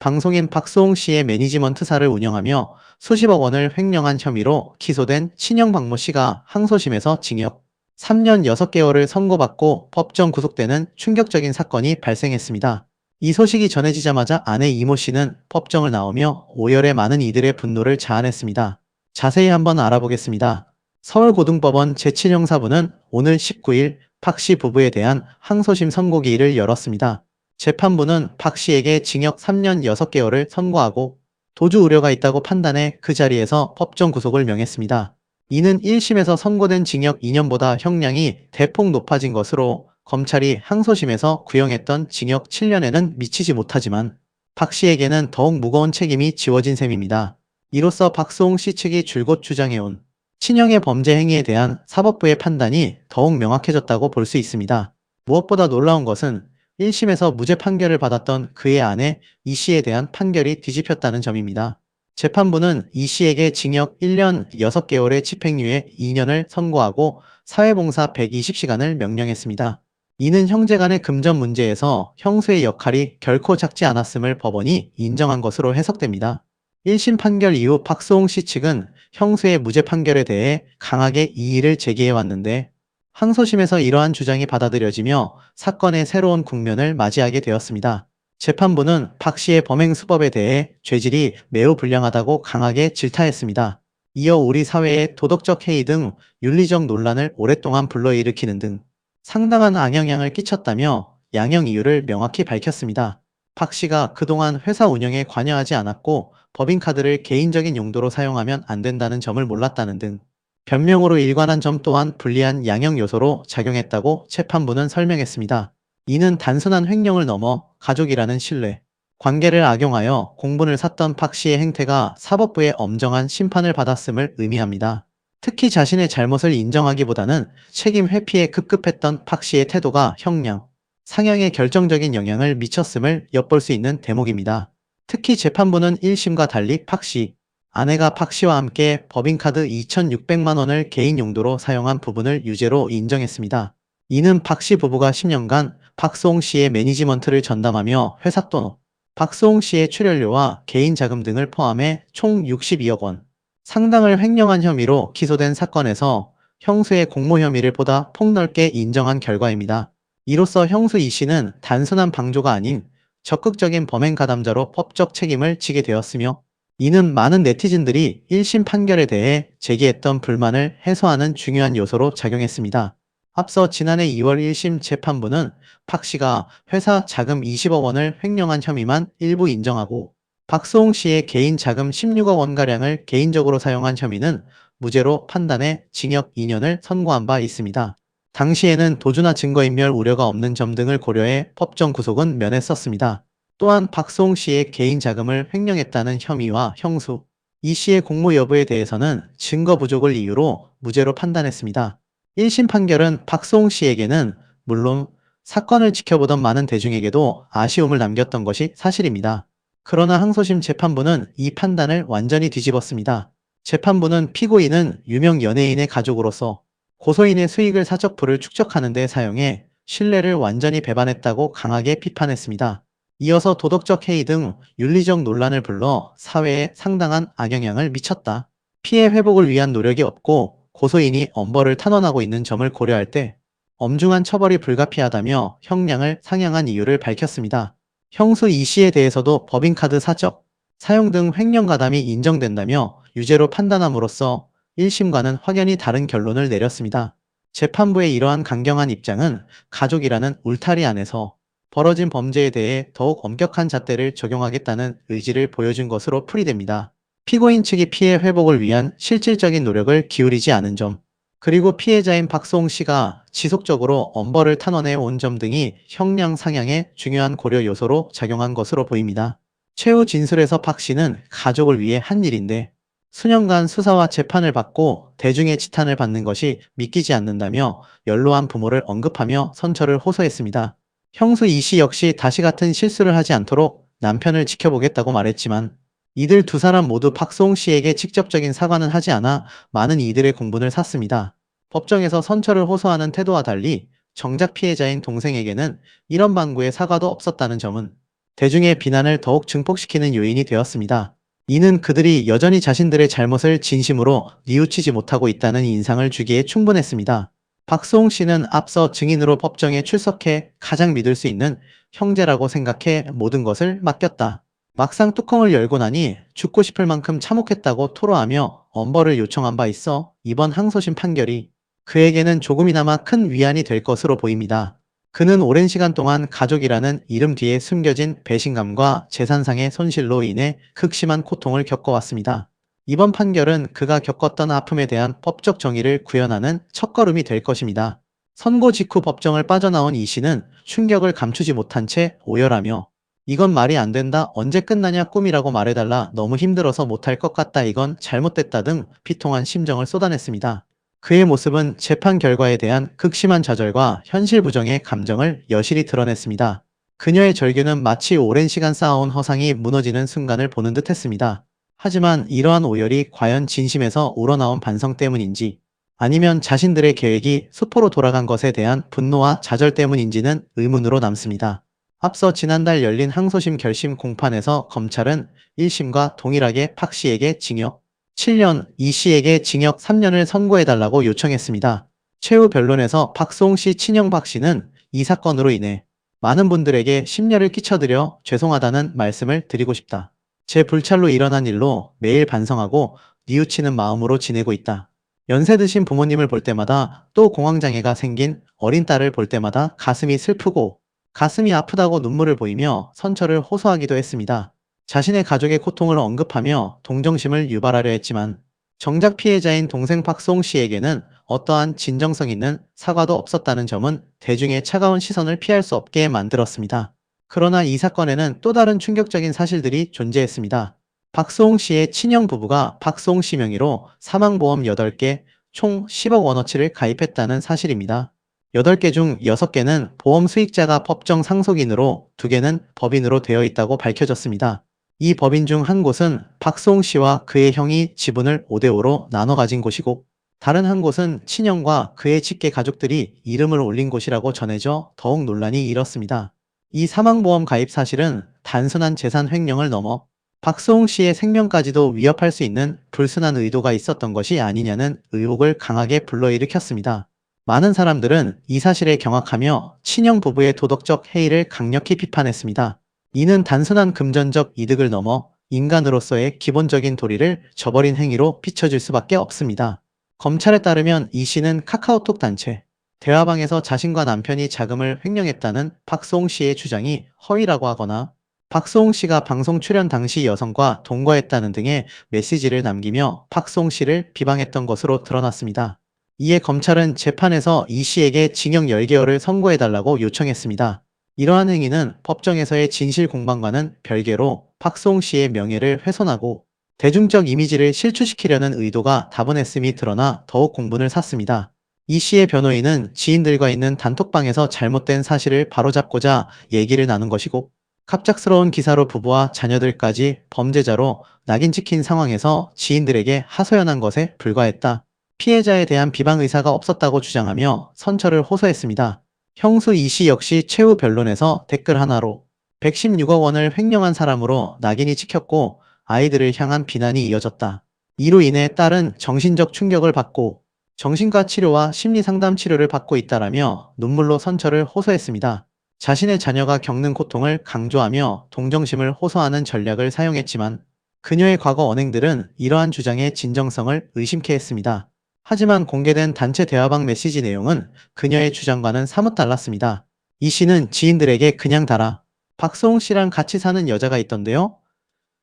방송인 박수홍 씨의 매니지먼트사를 운영하며 수십억 원을 횡령한 혐의로 기소된 친형 박모 씨가 항소심에서 징역 3년 6개월을 선고받고 법정 구속되는 충격적인 사건이 발생했습니다. 이 소식이 전해지자마자 아내 이모 씨는 법정을 나오며 오열의 많은 이들의 분노를 자아냈습니다. 자세히 한번 알아보겠습니다. 서울고등법원 제7형사부는 오늘 19일 박 씨 부부에 대한 항소심 선고기일을 열었습니다. 재판부는 박 씨에게 징역 3년 6개월을 선고하고 도주 우려가 있다고 판단해 그 자리에서 법정 구속을 명했습니다. 이는 1심에서 선고된 징역 2년보다 형량이 대폭 높아진 것으로 검찰이 항소심에서 구형했던 징역 7년에는 미치지 못하지만 박 씨에게는 더욱 무거운 책임이 지워진 셈입니다. 이로써 박수홍 씨 측이 줄곧 주장해온 친형의 범죄 행위에 대한 사법부의 판단이 더욱 명확해졌다고 볼 수 있습니다. 무엇보다 놀라운 것은 1심에서 무죄 판결을 받았던 그의 아내 이 씨에 대한 판결이 뒤집혔다는 점입니다. 재판부는 이 씨에게 징역 1년 6개월의 집행유예 2년을 선고하고 사회봉사 120시간을 명령했습니다. 이는 형제 간의 금전 문제에서 형수의 역할이 결코 작지 않았음을 법원이 인정한 것으로 해석됩니다. 1심 판결 이후 박수홍 씨 측은 형수의 무죄 판결에 대해 강하게 이의를 제기해왔는데 항소심에서 이러한 주장이 받아들여지며 사건의 새로운 국면을 맞이하게 되었습니다. 재판부는 박 씨의 범행 수법에 대해 죄질이 매우 불량하다고 강하게 질타했습니다. 이어 우리 사회의 도덕적 해이 등 윤리적 논란을 오랫동안 불러일으키는 등 상당한 악영향을 끼쳤다며 양형 이유를 명확히 밝혔습니다. 박 씨가 그동안 회사 운영에 관여하지 않았고 법인카드를 개인적인 용도로 사용하면 안 된다는 점을 몰랐다는 등 변명으로 일관한 점 또한 불리한 양형 요소로 작용했다고 재판부는 설명했습니다. 이는 단순한 횡령을 넘어 가족이라는 신뢰, 관계를 악용하여 공분을 샀던 박 씨의 행태가 사법부의 엄정한 심판을 받았음을 의미합니다. 특히 자신의 잘못을 인정하기보다는 책임 회피에 급급했던 박 씨의 태도가 형량, 상향에 결정적인 영향을 미쳤음을 엿볼 수 있는 대목입니다. 특히 재판부는 1심과 달리 박 씨, 아내가 박 씨와 함께 법인카드 2,600만 원을 개인 용도로 사용한 부분을 유죄로 인정했습니다. 이는 박 씨 부부가 10년간 박수홍 씨의 매니지먼트를 전담하며 회사 돈, 박수홍 씨의 출연료와 개인 자금 등을 포함해 총 62억 원 상당을 횡령한 혐의로 기소된 사건에서 형수의 공모 혐의를 보다 폭넓게 인정한 결과입니다. 이로써 형수 이 씨는 단순한 방조가 아닌 적극적인 범행 가담자로 법적 책임을 지게 되었으며 이는 많은 네티즌들이 1심 판결에 대해 제기했던 불만을 해소하는 중요한 요소로 작용했습니다. 앞서 지난해 2월 1심 재판부는 박 씨가 회사 자금 20억 원을 횡령한 혐의만 일부 인정하고 박수홍 씨의 개인 자금 16억 원가량을 개인적으로 사용한 혐의는 무죄로 판단해 징역 2년을 선고한 바 있습니다. 당시에는 도주나 증거인멸 우려가 없는 점 등을 고려해 법정 구속은 면했었습니다. 또한 박수홍 씨의 개인 자금을 횡령했다는 혐의와 형수, 이 씨의 공모 여부에 대해서는 증거 부족을 이유로 무죄로 판단했습니다. 1심 판결은 박수홍 씨에게는 물론 사건을 지켜보던 많은 대중에게도 아쉬움을 남겼던 것이 사실입니다. 그러나 항소심 재판부는 이 판단을 완전히 뒤집었습니다. 재판부는 피고인은 유명 연예인의 가족으로서 고소인의 수익을 사적 부를 축적하는 데 사용해 신뢰를 완전히 배반했다고 강하게 비판했습니다. 이어서 도덕적 해이 등 윤리적 논란을 불러 사회에 상당한 악영향을 미쳤다. 피해 회복을 위한 노력이 없고 고소인이 엄벌을 탄원하고 있는 점을 고려할 때 엄중한 처벌이 불가피하다며 형량을 상향한 이유를 밝혔습니다. 형수 이 씨에 대해서도 법인카드 사적, 사용 등 횡령 가담이 인정된다며 유죄로 판단함으로써 1심과는 확연히 다른 결론을 내렸습니다. 재판부의 이러한 강경한 입장은 가족이라는 울타리 안에서 벌어진 범죄에 대해 더욱 엄격한 잣대를 적용하겠다는 의지를 보여준 것으로 풀이됩니다. 피고인 측이 피해 회복을 위한 실질적인 노력을 기울이지 않은 점, 그리고 피해자인 박수홍 씨가 지속적으로 엄벌을 탄원해 온 점 등이 형량 상향에 중요한 고려 요소로 작용한 것으로 보입니다. 최후 진술에서 박 씨는 가족을 위해 한 일인데 수년간 수사와 재판을 받고 대중의 지탄을 받는 것이 믿기지 않는다며 연로한 부모를 언급하며 선처를 호소했습니다. 형수 이 씨 역시 다시 같은 실수를 하지 않도록 남편을 지켜보겠다고 말했지만 이들 두 사람 모두 박수홍 씨에게 직접적인 사과는 하지 않아 많은 이들의 공분을 샀습니다. 법정에서 선처를 호소하는 태도와 달리 정작 피해자인 동생에게는 이런 방구의 사과도 없었다는 점은 대중의 비난을 더욱 증폭시키는 요인이 되었습니다. 이는 그들이 여전히 자신들의 잘못을 진심으로 뉘우치지 못하고 있다는 인상을 주기에 충분했습니다. 박수홍 씨는 앞서 증인으로 법정에 출석해 가장 믿을 수 있는 형제라고 생각해 모든 것을 맡겼다. 막상 뚜껑을 열고 나니 죽고 싶을 만큼 참혹했다고 토로하며 엄벌을 요청한 바 있어 이번 항소심 판결이 그에게는 조금이나마 큰 위안이 될 것으로 보입니다. 그는 오랜 시간 동안 가족이라는 이름 뒤에 숨겨진 배신감과 재산상의 손실로 인해 극심한 고통을 겪어왔습니다. 이번 판결은 그가 겪었던 아픔에 대한 법적 정의를 구현하는 첫걸음이 될 것입니다. 선고 직후 법정을 빠져나온 이 씨는 충격을 감추지 못한 채 오열하며 이건 말이 안 된다. 언제 끝나냐. 꿈이라고 말해달라. 너무 힘들어서 못할 것 같다. 이건 잘못됐다 등 비통한 심정을 쏟아냈습니다. 그의 모습은 재판 결과에 대한 극심한 좌절과 현실 부정의 감정을 여실히 드러냈습니다. 그녀의 절규는 마치 오랜 시간 쌓아온 허상이 무너지는 순간을 보는 듯했습니다. 하지만 이러한 오열이 과연 진심에서 우러나온 반성 때문인지 아니면 자신들의 계획이 수포로 돌아간 것에 대한 분노와 좌절 때문인지는 의문으로 남습니다. 앞서 지난달 열린 항소심 결심 공판에서 검찰은 1심과 동일하게 박 씨에게 징역 7년, 이 씨에게 징역 3년을 선고해달라고 요청했습니다. 최후 변론에서 박수홍 씨 친형 박 씨는 이 사건으로 인해 많은 분들에게 심려를 끼쳐드려 죄송하다는 말씀을 드리고 싶다. 제 불찰로 일어난 일로 매일 반성하고 뉘우치는 마음으로 지내고 있다. 연세 드신 부모님을 볼 때마다 또 공황장애가 생긴 어린 딸을 볼 때마다 가슴이 슬프고 가슴이 아프다고 눈물을 보이며 선처를 호소하기도 했습니다. 자신의 가족의 고통을 언급하며 동정심을 유발하려 했지만 정작 피해자인 동생 박수홍 씨에게는 어떠한 진정성 있는 사과도 없었다는 점은 대중의 차가운 시선을 피할 수 없게 만들었습니다. 그러나 이 사건에는 또 다른 충격적인 사실들이 존재했습니다. 박수홍 씨의 친형 부부가 박수홍 씨 명의로 사망보험 8개, 총 10억 원어치를 가입했다는 사실입니다. 8개 중 6개는 보험 수익자가 법정 상속인으로 2개는 법인으로 되어 있다고 밝혀졌습니다. 이 법인 중 한 곳은 박수홍 씨와 그의 형이 지분을 5대5로 나눠 가진 곳이고 다른 한 곳은 친형과 그의 직계 가족들이 이름을 올린 곳이라고 전해져 더욱 논란이 일었습니다. 이 사망보험 가입 사실은 단순한 재산 횡령을 넘어 박수홍 씨의 생명까지도 위협할 수 있는 불순한 의도가 있었던 것이 아니냐는 의혹을 강하게 불러일으켰습니다. 많은 사람들은 이 사실에 경악하며 친형 부부의 도덕적 해이를 강력히 비판했습니다. 이는 단순한 금전적 이득을 넘어 인간으로서의 기본적인 도리를 저버린 행위로 비춰질 수밖에 없습니다. 검찰에 따르면 이 씨는 카카오톡 단체, 대화방에서 자신과 남편이 자금을 횡령했다는 박수홍 씨의 주장이 허위라고 하거나 박수홍 씨가 방송 출연 당시 여성과 동거했다는 등의 메시지를 남기며 박수홍 씨를 비방했던 것으로 드러났습니다. 이에 검찰은 재판에서 이 씨에게 징역 10개월을 선고해달라고 요청했습니다. 이러한 행위는 법정에서의 진실 공방과는 별개로 박수홍 씨의 명예를 훼손하고 대중적 이미지를 실추시키려는 의도가 다분했음이 드러나 더욱 공분을 샀습니다. 이 씨의 변호인은 지인들과 있는 단톡방에서 잘못된 사실을 바로잡고자 얘기를 나눈 것이고 갑작스러운 기사로 부부와 자녀들까지 범죄자로 낙인 찍힌 상황에서 지인들에게 하소연한 것에 불과했다. 피해자에 대한 비방 의사가 없었다고 주장하며 선처를 호소했습니다. 형수 이 씨 역시 최후 변론에서 댓글 하나로 116억 원을 횡령한 사람으로 낙인이 찍혔고 아이들을 향한 비난이 이어졌다. 이로 인해 딸은 정신적 충격을 받고 정신과 치료와 심리상담 치료를 받고 있다라며 눈물로 선처를 호소했습니다. 자신의 자녀가 겪는 고통을 강조하며 동정심을 호소하는 전략을 사용했지만 그녀의 과거 언행들은 이러한 주장의 진정성을 의심케 했습니다. 하지만 공개된 단체 대화방 메시지 내용은 그녀의 주장과는 사뭇 달랐습니다. 이 씨는 지인들에게 그냥 달아. 박수홍 씨랑 같이 사는 여자가 있던데요?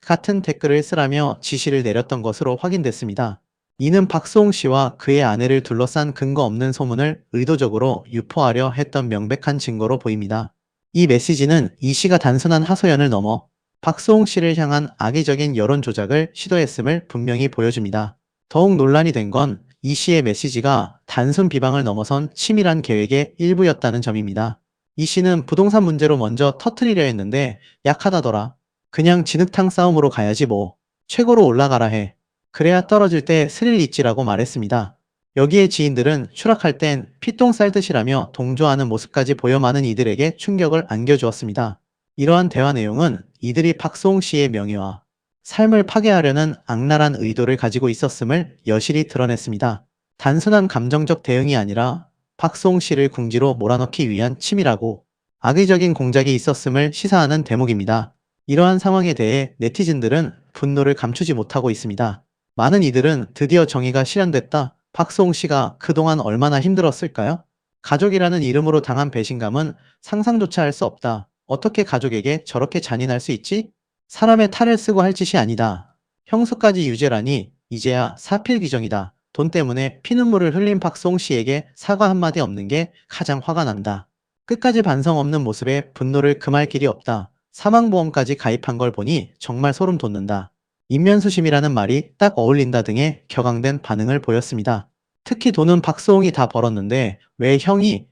같은 댓글을 쓰라며 지시를 내렸던 것으로 확인됐습니다. 이는 박수홍 씨와 그의 아내를 둘러싼 근거 없는 소문을 의도적으로 유포하려 했던 명백한 증거로 보입니다. 이 메시지는 이 씨가 단순한 하소연을 넘어 박수홍 씨를 향한 악의적인 여론 조작을 시도했음을 분명히 보여줍니다. 더욱 논란이 된 건 이 씨의 메시지가 단순 비방을 넘어선 치밀한 계획의 일부였다는 점입니다. 이 씨는 부동산 문제로 먼저 터트리려 했는데 약하다더라. 그냥 진흙탕 싸움으로 가야지 뭐. 최고로 올라가라 해. 그래야 떨어질 때 스릴 있지라고 말했습니다. 여기에 지인들은 추락할 땐 피똥 쌀듯이라며 동조하는 모습까지 보여 많은 이들에게 충격을 안겨주었습니다. 이러한 대화 내용은 이들이 박수홍 씨의 명예와 삶을 파괴하려는 악랄한 의도를 가지고 있었음을 여실히 드러냈습니다. 단순한 감정적 대응이 아니라 박수홍 씨를 궁지로 몰아넣기 위한 치밀하고 악의적인 공작이 있었음을 시사하는 대목입니다. 이러한 상황에 대해 네티즌들은 분노를 감추지 못하고 있습니다. 많은 이들은 드디어 정의가 실현됐다. 박수홍 씨가 그동안 얼마나 힘들었을까요? 가족이라는 이름으로 당한 배신감은 상상조차 할 수 없다. 어떻게 가족에게 저렇게 잔인할 수 있지? 사람의 탈을 쓰고 할 짓이 아니다. 형수까지 유죄라니 이제야 사필귀정이다. 돈 때문에 피눈물을 흘린 박수홍 씨에게 사과 한마디 없는 게 가장 화가 난다. 끝까지 반성 없는 모습에 분노를 금할 길이 없다. 사망보험까지 가입한 걸 보니 정말 소름 돋는다. 인면수심이라는 말이 딱 어울린다 등의 격앙된 반응을 보였습니다. 특히 돈은 박수홍이 다 벌었는데 왜 형이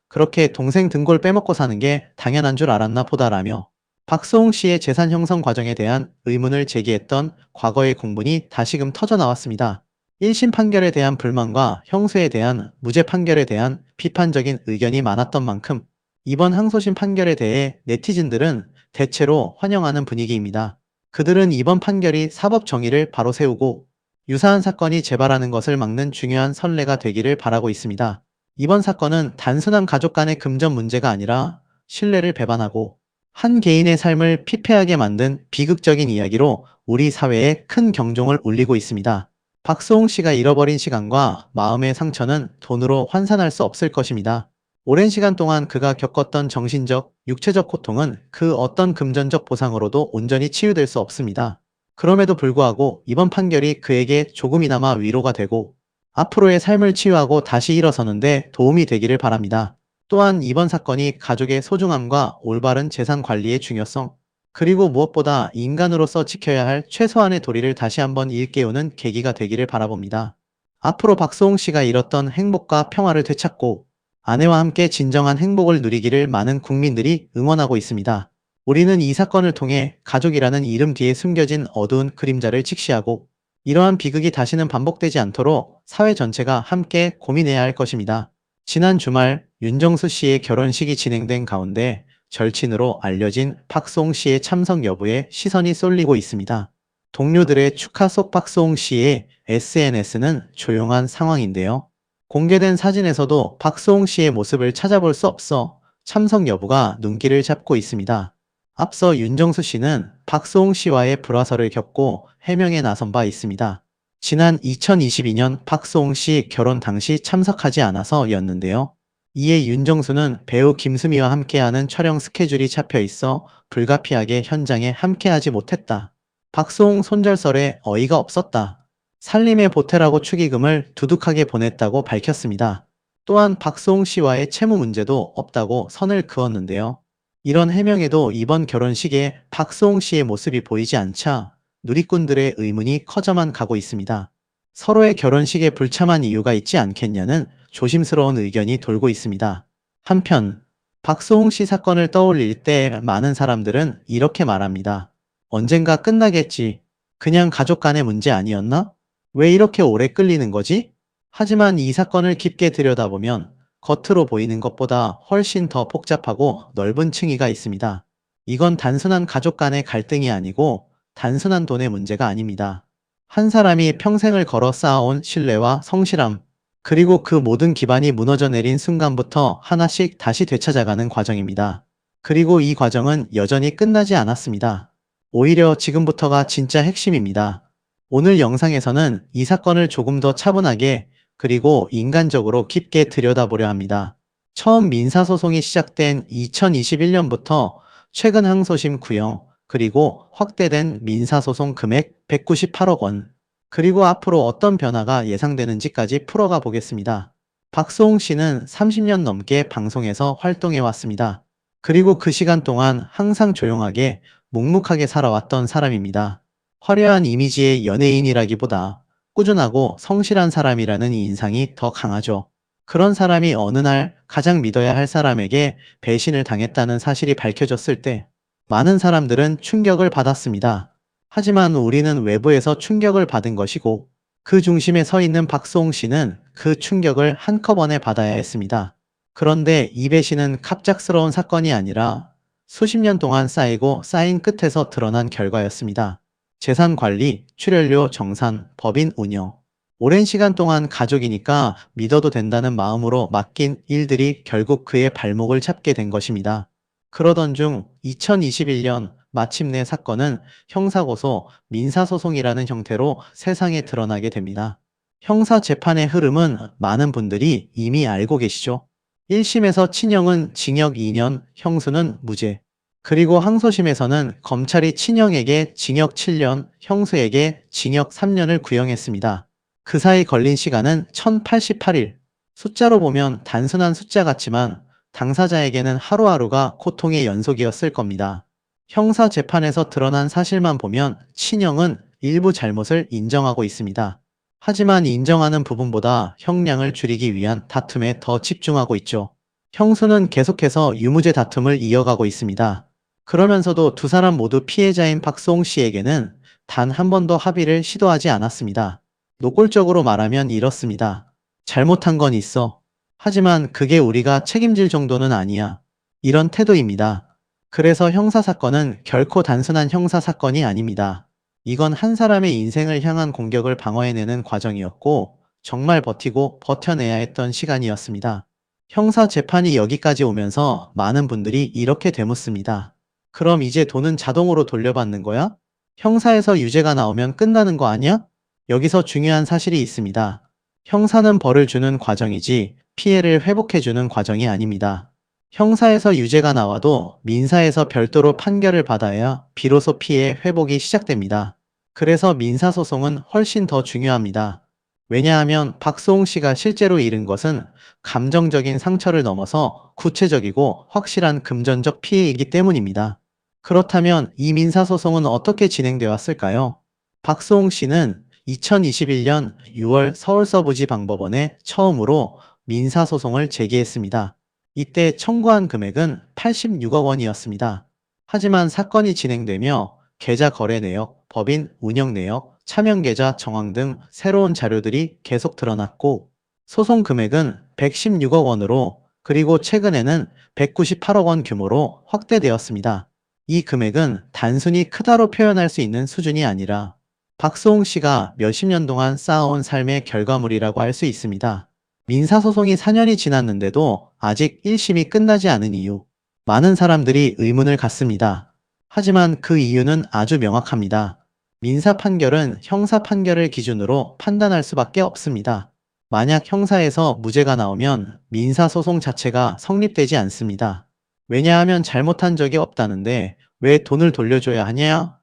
그렇게 동생 등골 빼먹고 사는 게 당연한 줄 알았나 보다라며 박수홍 씨의 재산 형성 과정에 대한 의문을 제기했던 과거의 공분이 다시금 터져 나왔습니다. 1심 판결에 대한 불만과 형수에 대한 무죄 판결에 대한 비판적인 의견이 많았던 만큼 이번 항소심 판결에 대해 네티즌들은 대체로 환영하는 분위기입니다. 그들은 이번 판결이 사법 정의를 바로 세우고 유사한 사건이 재발하는 것을 막는 중요한 선례가 되기를 바라고 있습니다. 이번 사건은 단순한 가족 간의 금전 문제가 아니라 신뢰를 배반하고 한 개인의 삶을 피폐하게 만든 비극적인 이야기로 우리 사회에 큰 경종을 울리고 있습니다. 박수홍 씨가 잃어버린 시간과 마음의 상처는 돈으로 환산할 수 없을 것입니다. 오랜 시간 동안 그가 겪었던 정신적, 육체적 고통은 그 어떤 금전적 보상으로도 온전히 치유될 수 없습니다. 그럼에도 불구하고 이번 판결이 그에게 조금이나마 위로가 되고 앞으로의 삶을 치유하고 다시 일어서는데 도움이 되기를 바랍니다. 또한 이번 사건이 가족의 소중함과 올바른 재산 관리의 중요성, 그리고 무엇보다 인간으로서 지켜야 할 최소한의 도리를 다시 한번 일깨우는 계기가 되기를 바라봅니다. 앞으로 박수홍 씨가 잃었던 행복과 평화를 되찾고 아내와 함께 진정한 행복을 누리기를 많은 국민들이 응원하고 있습니다. 우리는 이 사건을 통해 가족이라는 이름 뒤에 숨겨진 어두운 그림자를 직시하고 이러한 비극이 다시는 반복되지 않도록 사회 전체가 함께 고민해야 할 것입니다. 지난 주말 윤정수 씨의 결혼식이 진행된 가운데 절친으로 알려진 박수홍 씨의 참석 여부에 시선이 쏠리고 있습니다. 동료들의 축하 속 박수홍 씨의 SNS는 조용한 상황인데요. 공개된 사진에서도 박수홍 씨의 모습을 찾아볼 수 없어 참석 여부가 눈길을 잡고 있습니다. 앞서 윤정수 씨는 박수홍 씨와의 불화설을 겪고 해명에 나선 바 있습니다. 지난 2022년 박수홍 씨 결혼 당시 참석하지 않아서였는데요. 이에 윤정수는 배우 김수미와 함께하는 촬영 스케줄이 잡혀 있어 불가피하게 현장에 함께하지 못했다. 박수홍 손절설에 어이가 없었다. 살림의 보태라고 축의금을 두둑하게 보냈다고 밝혔습니다. 또한 박수홍 씨와의 채무 문제도 없다고 선을 그었는데요. 이런 해명에도 이번 결혼식에 박수홍 씨의 모습이 보이지 않자 누리꾼들의 의문이 커져만 가고 있습니다. 서로의 결혼식에 불참한 이유가 있지 않겠냐는 조심스러운 의견이 돌고 있습니다. 한편 박수홍 씨 사건을 떠올릴 때 많은 사람들은 이렇게 말합니다. 언젠가 끝나겠지. 그냥 가족 간의 문제 아니었나? 왜 이렇게 오래 끌리는 거지? 하지만 이 사건을 깊게 들여다보면 겉으로 보이는 것보다 훨씬 더 복잡하고 넓은 층위가 있습니다. 이건 단순한 가족 간의 갈등이 아니고 단순한 돈의 문제가 아닙니다. 한 사람이 평생을 걸어 쌓아온 신뢰와 성실함, 그리고 그 모든 기반이 무너져 내린 순간부터 하나씩 다시 되찾아가는 과정입니다. 그리고 이 과정은 여전히 끝나지 않았습니다. 오히려 지금부터가 진짜 핵심입니다. 오늘 영상에서는 이 사건을 조금 더 차분하게 그리고 인간적으로 깊게 들여다보려 합니다. 처음 민사소송이 시작된 2021년부터 최근 항소심 구형, 그리고 확대된 민사소송 금액 198억 원, 그리고 앞으로 어떤 변화가 예상되는지까지 풀어가 보겠습니다. 박수홍 씨는 30년 넘게 방송에서 활동해 왔습니다. 그리고 그 시간 동안 항상 조용하게 묵묵하게 살아왔던 사람입니다. 화려한 이미지의 연예인이라기보다 꾸준하고 성실한 사람이라는 인상이 더 강하죠. 그런 사람이 어느 날 가장 믿어야 할 사람에게 배신을 당했다는 사실이 밝혀졌을 때 많은 사람들은 충격을 받았습니다. 하지만 우리는 외부에서 충격을 받은 것이고 그 중심에 서 있는 박수홍 씨는 그 충격을 한꺼번에 받아야 했습니다. 그런데 이 배신은 갑작스러운 사건이 아니라 수십 년 동안 쌓이고 쌓인 끝에서 드러난 결과였습니다. 재산 관리, 출연료 정산, 법인 운영. 오랜 시간 동안 가족이니까 믿어도 된다는 마음으로 맡긴 일들이 결국 그의 발목을 잡게 된 것입니다. 그러던 중 2021년 마침내 사건은 형사고소, 민사소송이라는 형태로 세상에 드러나게 됩니다. 형사 재판의 흐름은 많은 분들이 이미 알고 계시죠? 1심에서 친형은 징역 2년, 형수는 무죄. 그리고 항소심에서는 검찰이 친형에게 징역 7년, 형수에게 징역 3년을 구형했습니다. 그 사이 걸린 시간은 1088일. 숫자로 보면 단순한 숫자 같지만 당사자에게는 하루하루가 고통의 연속이었을 겁니다. 형사 재판에서 드러난 사실만 보면 친형은 일부 잘못을 인정하고 있습니다. 하지만 인정하는 부분보다 형량을 줄이기 위한 다툼에 더 집중하고 있죠. 형수는 계속해서 유무죄 다툼을 이어가고 있습니다. 그러면서도 두 사람 모두 피해자인 박수홍 씨에게는 단 한 번도 합의를 시도하지 않았습니다. 노골적으로 말하면 이렇습니다. 잘못한 건 있어. 하지만 그게 우리가 책임질 정도는 아니야. 이런 태도입니다. 그래서 형사사건은 결코 단순한 형사사건이 아닙니다. 이건 한 사람의 인생을 향한 공격을 방어해내는 과정이었고, 정말 버티고 버텨내야 했던 시간이었습니다. 형사 재판이 여기까지 오면서 많은 분들이 이렇게 되묻습니다. 그럼 이제 돈은 자동으로 돌려받는 거야? 형사에서 유죄가 나오면 끝나는 거 아니야? 여기서 중요한 사실이 있습니다. 형사는 벌을 주는 과정이지 피해를 회복해주는 과정이 아닙니다. 형사에서 유죄가 나와도 민사에서 별도로 판결을 받아야 비로소 피해 회복이 시작됩니다. 그래서 민사소송은 훨씬 더 중요합니다. 왜냐하면 박수홍 씨가 실제로 잃은 것은 감정적인 상처를 넘어서 구체적이고 확실한 금전적 피해이기 때문입니다. 그렇다면 이 민사소송은 어떻게 진행되어 왔을까요? 박수홍 씨는 2021년 6월 서울서부지방법원에 처음으로 민사소송을 제기했습니다. 이때 청구한 금액은 86억 원이었습니다. 하지만 사건이 진행되며 계좌 거래 내역, 법인 운영 내역, 차명 계좌 정황 등 새로운 자료들이 계속 드러났고 소송 금액은 116억 원으로 그리고 최근에는 198억 원 규모로 확대되었습니다. 이 금액은 단순히 크다로 표현할 수 있는 수준이 아니라 박수홍 씨가 몇십 년 동안 쌓아온 삶의 결과물이라고 할 수 있습니다. 민사소송이 4년이 지났는데도 아직 1심이 끝나지 않은 이유. 많은 사람들이 의문을 갖습니다. 하지만 그 이유는 아주 명확합니다. 민사 판결은 형사 판결을 기준으로 판단할 수밖에 없습니다. 만약 형사에서 무죄가 나오면 민사소송 자체가 성립되지 않습니다. 왜냐하면 잘못한 적이 없다는데 왜 돈을 돌려줘야 하냐?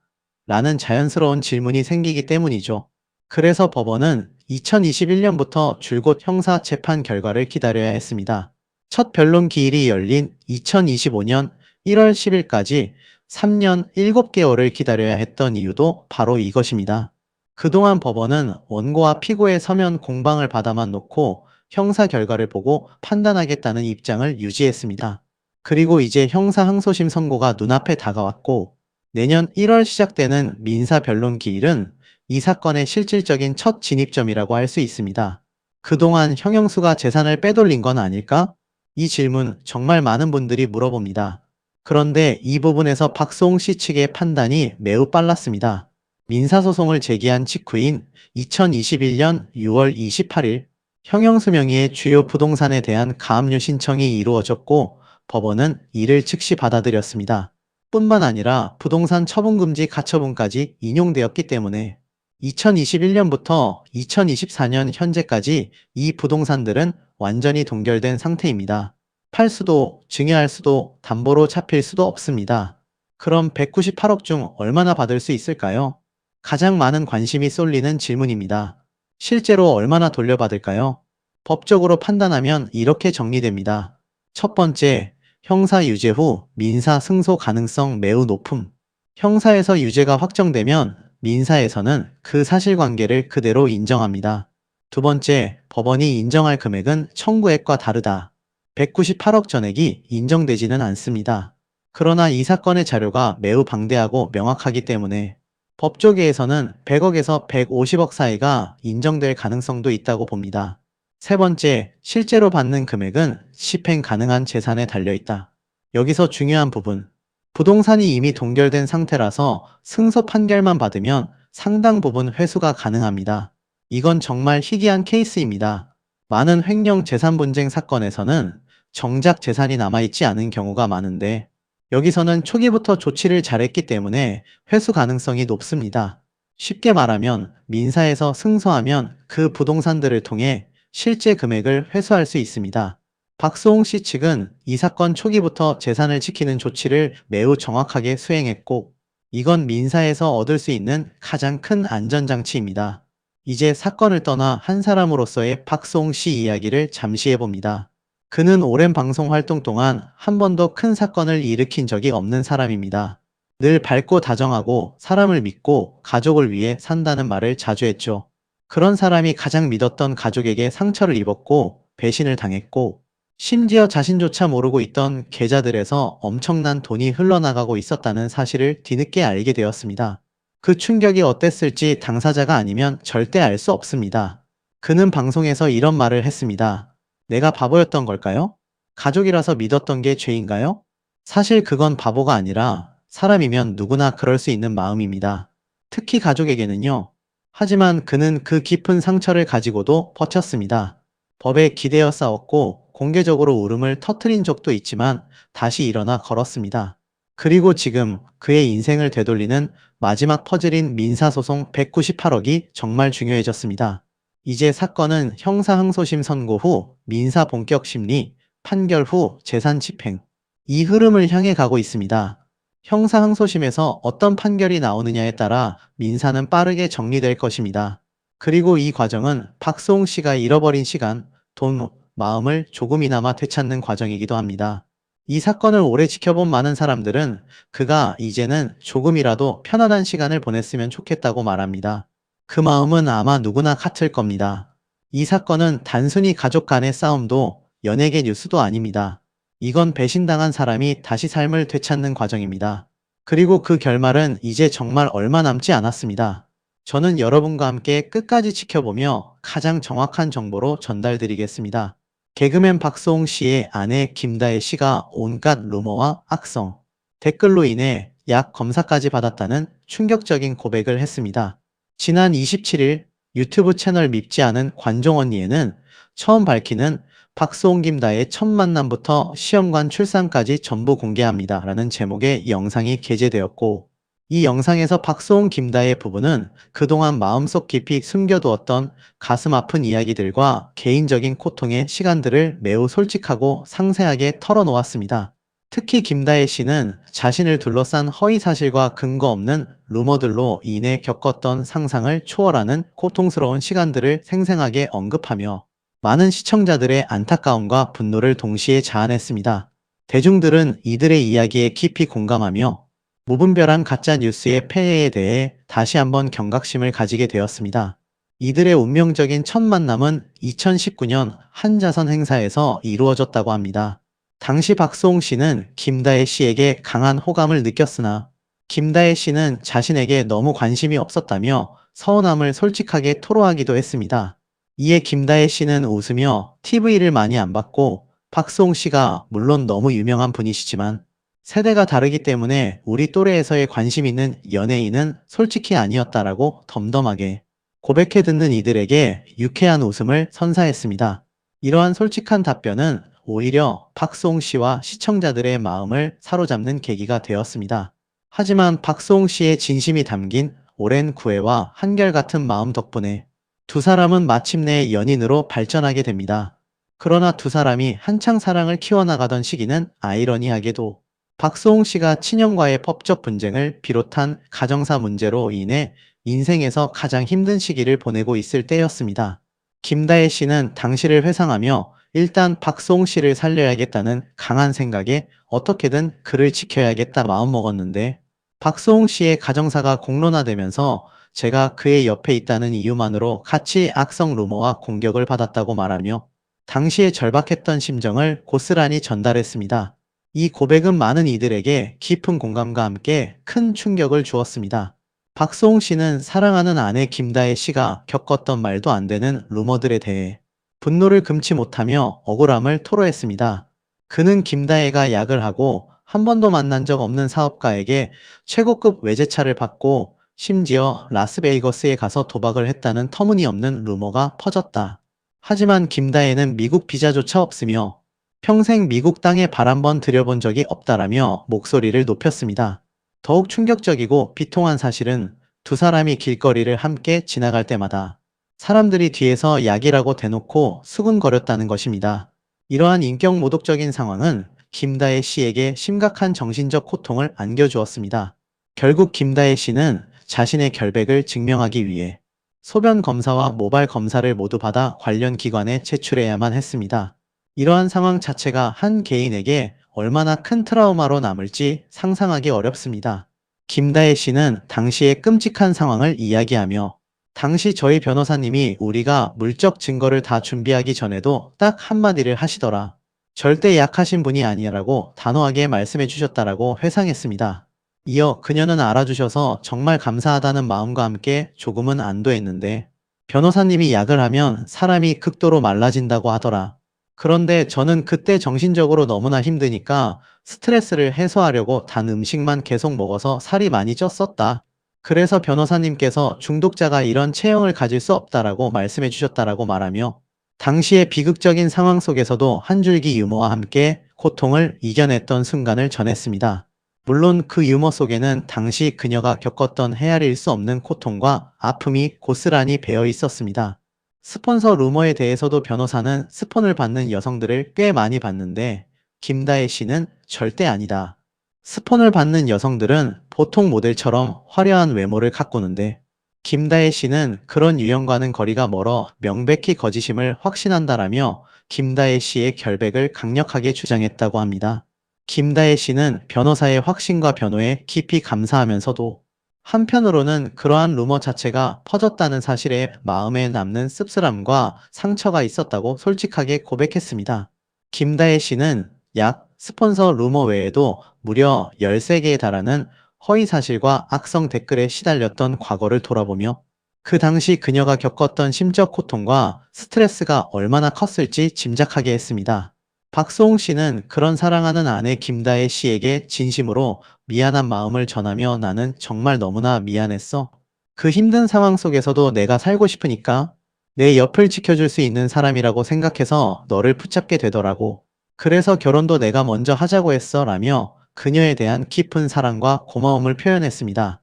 라는 자연스러운 질문이 생기기 때문이죠. 그래서 법원은 2021년부터 줄곧 형사 재판 결과를 기다려야 했습니다. 첫 변론 기일이 열린 2025년 1월 10일까지 3년 7개월을 기다려야 했던 이유도 바로 이것입니다. 그동안 법원은 원고와 피고의 서면 공방을 받아만 놓고 형사 결과를 보고 판단하겠다는 입장을 유지했습니다. 그리고 이제 형사 항소심 선고가 눈앞에 다가왔고 내년 1월 시작되는 민사 변론 기일은 이 사건의 실질적인 첫 진입점이라고 할 수 있습니다. 그동안 형영수가 재산을 빼돌린 건 아닐까? 이 질문 정말 많은 분들이 물어봅니다. 그런데 이 부분에서 박수홍 씨 측의 판단이 매우 빨랐습니다. 민사소송을 제기한 직후인 2021년 6월 28일 형영수 명의의 주요 부동산에 대한 가압류 신청이 이루어졌고 법원은 이를 즉시 받아들였습니다. 뿐만 아니라 부동산 처분금지 가처분까지 인용되었기 때문에 2021년부터 2024년 현재까지 이 부동산들은 완전히 동결된 상태입니다. 팔 수도, 증여할 수도, 담보로 잡힐 수도 없습니다. 그럼 198억 중 얼마나 받을 수 있을까요? 가장 많은 관심이 쏠리는 질문입니다. 실제로 얼마나 돌려받을까요? 법적으로 판단하면 이렇게 정리됩니다. 첫 번째, 형사 유죄 후 민사 승소 가능성 매우 높음. 형사에서 유죄가 확정되면 민사에서는 그 사실관계를 그대로 인정합니다. 두 번째, 법원이 인정할 금액은 청구액과 다르다. 198억 전액이 인정되지는 않습니다. 그러나 이 사건의 자료가 매우 방대하고 명확하기 때문에 법조계에서는 100억에서 150억 사이가 인정될 가능성도 있다고 봅니다. 세 번째, 실제로 받는 금액은 집행 가능한 재산에 달려있다. 여기서 중요한 부분. 부동산이 이미 동결된 상태라서 승소 판결만 받으면 상당 부분 회수가 가능합니다. 이건 정말 희귀한 케이스입니다. 많은 횡령 재산 분쟁 사건에서는 정작 재산이 남아있지 않은 경우가 많은데, 여기서는 초기부터 조치를 잘했기 때문에 회수 가능성이 높습니다. 쉽게 말하면 민사에서 승소하면 그 부동산들을 통해 실제 금액을 회수할 수 있습니다. 박수홍 씨 측은 이 사건 초기부터 재산을 지키는 조치를 매우 정확하게 수행했고, 이건 민사에서 얻을 수 있는 가장 큰 안전장치입니다. 이제 사건을 떠나 한 사람으로서의 박수홍 씨 이야기를 잠시 해봅니다. 그는 오랜 방송 활동 동안 한 번도 큰 사건을 일으킨 적이 없는 사람입니다. 늘 밝고 다정하고 사람을 믿고 가족을 위해 산다는 말을 자주 했죠. 그런 사람이 가장 믿었던 가족에게 상처를 입었고 배신을 당했고, 심지어 자신조차 모르고 있던 계좌들에서 엄청난 돈이 흘러나가고 있었다는 사실을 뒤늦게 알게 되었습니다. 그 충격이 어땠을지 당사자가 아니면 절대 알 수 없습니다. 그는 방송에서 이런 말을 했습니다. 내가 바보였던 걸까요? 가족이라서 믿었던 게 죄인가요? 사실 그건 바보가 아니라 사람이면 누구나 그럴 수 있는 마음입니다. 특히 가족에게는요. 하지만 그는 그 깊은 상처를 가지고도 버텼습니다. 법에 기대어 싸웠고 공개적으로 울음을 터뜨린 적도 있지만 다시 일어나 걸었습니다. 그리고 지금 그의 인생을 되돌리는 마지막 퍼즐인 민사소송 198억이 정말 중요해졌습니다. 이제 사건은 형사 항소심 선고 후 민사 본격 심리, 판결 후 재산 집행, 이 흐름을 향해 가고 있습니다. 형사 항소심에서 어떤 판결이 나오느냐에 따라 민사는 빠르게 정리될 것입니다. 그리고 이 과정은 박수홍 씨가 잃어버린 시간, 돈, 마음을 조금이나마 되찾는 과정이기도 합니다. 이 사건을 오래 지켜본 많은 사람들은 그가 이제는 조금이라도 편안한 시간을 보냈으면 좋겠다고 말합니다. 그 마음은 아마 누구나 같을 겁니다. 이 사건은 단순히 가족 간의 싸움도 연예계 뉴스도 아닙니다. 이건 배신당한 사람이 다시 삶을 되찾는 과정입니다. 그리고 그 결말은 이제 정말 얼마 남지 않았습니다. 저는 여러분과 함께 끝까지 지켜보며 가장 정확한 정보로 전달드리겠습니다. 개그맨 박수홍 씨의 아내 김다혜 씨가 온갖 루머와 악성, 댓글로 인해 약 검사까지 받았다는 충격적인 고백을 했습니다. 지난 27일 유튜브 채널 밉지 않은 관종 언니에는 처음 밝히는 박수홍 김다혜의 첫 만남부터 시험관 출산까지 전부 공개합니다 라는 제목의 영상이 게재되었고, 이 영상에서 박수홍 김다혜 부부는 그동안 마음속 깊이 숨겨두었던 가슴 아픈 이야기들과 개인적인 고통의 시간들을 매우 솔직하고 상세하게 털어놓았습니다. 특히 김다혜 씨는 자신을 둘러싼 허위사실과 근거 없는 루머들로 인해 겪었던 상상을 초월하는 고통스러운 시간들을 생생하게 언급하며 많은 시청자들의 안타까움과 분노를 동시에 자아냈습니다. 대중들은 이들의 이야기에 깊이 공감하며 무분별한 가짜 뉴스의 폐해에 대해 다시 한번 경각심을 가지게 되었습니다. 이들의 운명적인 첫 만남은 2019년 한자선 행사에서 이루어졌다고 합니다. 당시 박수홍 씨는 김다혜 씨에게 강한 호감을 느꼈으나 김다혜 씨는 자신에게 너무 관심이 없었다며 서운함을 솔직하게 토로하기도 했습니다. 이에 김다혜 씨는 웃으며 TV를 많이 안 봤고, 박수홍 씨가 물론 너무 유명한 분이시지만 세대가 다르기 때문에 우리 또래에서의 관심 있는 연예인은 솔직히 아니었다라고 덤덤하게 고백해 듣는 이들에게 유쾌한 웃음을 선사했습니다. 이러한 솔직한 답변은 오히려 박수홍 씨와 시청자들의 마음을 사로잡는 계기가 되었습니다. 하지만 박수홍 씨의 진심이 담긴 오랜 구애와 한결같은 마음 덕분에 두 사람은 마침내 연인으로 발전하게 됩니다. 그러나 두 사람이 한창 사랑을 키워나가던 시기는 아이러니하게도 박수홍 씨가 친형과의 법적 분쟁을 비롯한 가정사 문제로 인해 인생에서 가장 힘든 시기를 보내고 있을 때였습니다. 김다혜 씨는 당시를 회상하며 일단 박수홍 씨를 살려야겠다는 강한 생각에 어떻게든 그를 지켜야겠다 마음먹었는데, 박수홍 씨의 가정사가 공론화되면서 제가 그의 옆에 있다는 이유만으로 같이 악성 루머와 공격을 받았다고 말하며 당시에 절박했던 심정을 고스란히 전달했습니다. 이 고백은 많은 이들에게 깊은 공감과 함께 큰 충격을 주었습니다. 박수홍 씨는 사랑하는 아내 김다혜 씨가 겪었던 말도 안 되는 루머들에 대해 분노를 금치 못하며 억울함을 토로했습니다. 그는 김다혜가 약을 하고 한 번도 만난 적 없는 사업가에게 최고급 외제차를 받고 심지어 라스베이거스에 가서 도박을 했다는 터무니없는 루머가 퍼졌다. 하지만 김다혜는 미국 비자조차 없으며 평생 미국 땅에 발 한 번 들여본 적이 없다라며 목소리를 높였습니다. 더욱 충격적이고 비통한 사실은 두 사람이 길거리를 함께 지나갈 때마다 사람들이 뒤에서 약이라고 대놓고 수군거렸다는 것입니다. 이러한 인격 모독적인 상황은 김다혜 씨에게 심각한 정신적 고통을 안겨주었습니다. 결국 김다혜 씨는 자신의 결백을 증명하기 위해 소변 검사와 모발 검사를 모두 받아 관련 기관에 제출해야만 했습니다. 이러한 상황 자체가 한 개인에게 얼마나 큰 트라우마로 남을지 상상하기 어렵습니다. 김다혜 씨는 당시의 끔찍한 상황을 이야기하며 당시 저희 변호사님이 우리가 물적 증거를 다 준비하기 전에도 딱 한마디를 하시더라. 절대 약하신 분이 아니라고 단호하게 말씀해 주셨다라고 회상했습니다. 이어 그녀는 알아주셔서 정말 감사하다는 마음과 함께 조금은 안도했는데 변호사님이 약을 하면 사람이 극도로 말라진다고 하더라. 그런데 저는 그때 정신적으로 너무나 힘드니까 스트레스를 해소하려고 단 음식만 계속 먹어서 살이 많이 쪘었다. 그래서 변호사님께서 중독자가 이런 체형을 가질 수 없다라고 말씀해 주셨다라고 말하며 당시의 비극적인 상황 속에서도 한 줄기 유머와 함께 고통을 이겨냈던 순간을 전했습니다. 물론 그 유머 속에는 당시 그녀가 겪었던 헤아릴 수 없는 고통과 아픔이 고스란히 배어 있었습니다. 스폰서 루머에 대해서도 변호사는 스폰을 받는 여성들을 꽤 많이 봤는데 김다혜 씨는 절대 아니다. 스폰을 받는 여성들은 보통 모델처럼 화려한 외모를 가꾸는데 김다혜 씨는 그런 유형과는 거리가 멀어 명백히 거짓임을 확신한다라며 김다혜 씨의 결백을 강력하게 주장했다고 합니다. 김다혜 씨는 변호사의 확신과 변호에 깊이 감사하면서도 한편으로는 그러한 루머 자체가 퍼졌다는 사실에 마음에 남는 씁쓸함과 상처가 있었다고 솔직하게 고백했습니다. 김다혜 씨는 약 스폰서 루머 외에도 무려 13개에 달하는 허위 사실과 악성 댓글에 시달렸던 과거를 돌아보며 그 당시 그녀가 겪었던 심적 고통과 스트레스가 얼마나 컸을지 짐작하게 했습니다. 박소홍 씨는 그런 사랑하는 아내 김다혜 씨에게 진심으로 미안한 마음을 전하며 나는 정말 너무나 미안했어. 그 힘든 상황 속에서도 내가 살고 싶으니까 내 옆을 지켜줄 수 있는 사람이라고 생각해서 너를 붙잡게 되더라고. 그래서 결혼도 내가 먼저 하자고 했어 라며 그녀에 대한 깊은 사랑과 고마움을 표현했습니다.